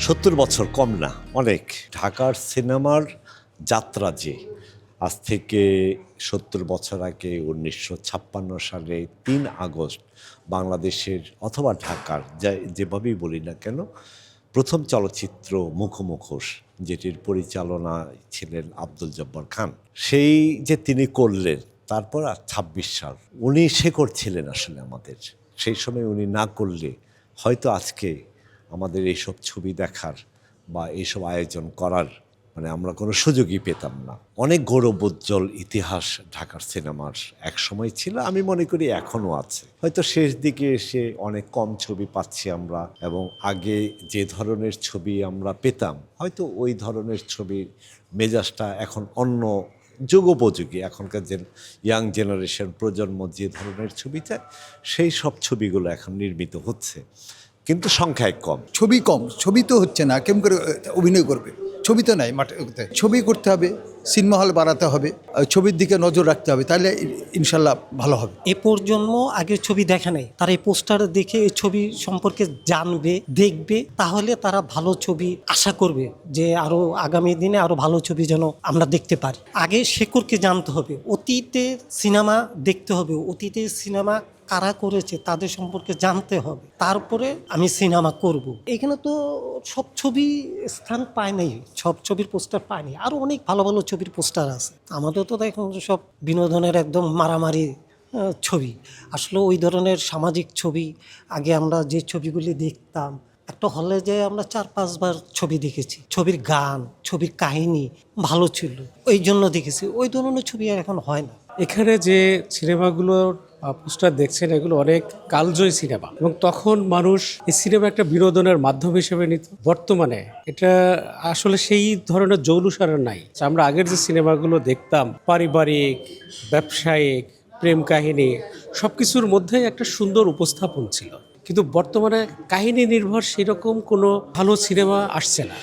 70 বছর কম না, অনেক। ঢাকার সিনেমার যাত্রা যে আজ থেকে 70 বছর আগে 1956 সালে 3 আগস্ট বাংলাদেশের অথবা ঢাকার যেভাবেই বলি না কেন প্রথম চলচ্চিত্র মুখোমুখোশ, যেটির পরিচালনা ছিলেন আব্দুল জব্বার খান, সেই যে তিনি করলেন, তারপর আর 26 সাল উনি শেকড় ছিলেন আসলে আমাদের। সেই সময় উনি না করলে হয়তো আজকে আমাদের এইসব ছবি দেখার বা এইসব আয়োজন করার আমরা কোনো সুযোগই পেতাম না। অনেক গৌরবোজ্জ্বল ইতিহাস ঢাকার সিনেমার এক সময় ছিল, আমি মনে করি এখনও আছে। হয়তো শেষ দিকে এসে অনেক কম ছবি পাচ্ছি আমরা, এবং আগে যে ধরনের ছবি আমরা পেতাম হয়তো ওই ধরনের ছবির মেজাজটা এখন অন্য যুগোপযোগী। এখনকার যে ইয়াং জেনারেশন প্রজন্ম যে ধরনের ছবি চায় সেই সব ছবিগুলো এখন নির্মিত হচ্ছে, কিন্তু সংখ্যায় কম। ছবি তো হচ্ছে না, কেমন করে অভিনয় করবে? ছবি তো নাই মাঠে, ছবি করতে হবে, সিনেমা হল বাড়াতে হবে, ছবির দিকে নজর রাখতে হবে, তাহলে ইনশাল্লাহ ভালো হবে। এ প্রজন্ম আগে ছবি দেখে নাই, তারা এই পোস্টার দেখে এই ছবি সম্পর্কে জানবে, দেখবে, তাহলে তারা ভালো ছবি আশা করবে যে আরো আগামী দিনে আরো ভালো ছবি যেন আমরা দেখতে পারি। আগে শেকড়কে জানতে হবে, অতীতের সিনেমা দেখতে হবে, অতীতের সিনেমা কারা করেছে তাদের সম্পর্কে জানতে হবে, তারপরে আমি সিনেমা করব। এখানে তো সব ছবি স্থান পায় নাই, সব ছবির পোস্টার পায়নি, আরও অনেক ভালো ভালো ছবির পোস্টার আছে। আমাদের তো এখন সব বিনোদনের একদম মারামারি ছবি। আসলে ওই ধরনের সামাজিক ছবি আগে আমরা যে ছবিগুলি দেখতাম, একটা হলে যে আমরা 4-5 বার ছবি দেখেছি, ছবির গান, ছবির কাহিনী ভালো ছিল, ওই জন্য দেখেছি। ওই ধরনের ছবি আর এখন হয় না। এখানে যে সিনেমাগুলোর পোস্টার দেখছেন এগুলো অনেক কালজয়ী সিনেমা, এবং তখন মানুষ এই সিনেমা একটা বিনোদনের মাধ্যম হিসেবে নিত। বর্তমানে এটা আসলে সেই ধরনের জৌলুসারা নাই। আমরা আগের যে সিনেমাগুলো দেখতাম পারিবারিক, ব্যবসায়িক, প্রেম কাহিনী সবকিছুর মধ্যেই একটা সুন্দর উপস্থাপন ছিল, কিন্তু বর্তমানে কাহিনী নির্ভর সেরকম কোনো ভালো সিনেমা আসছে না।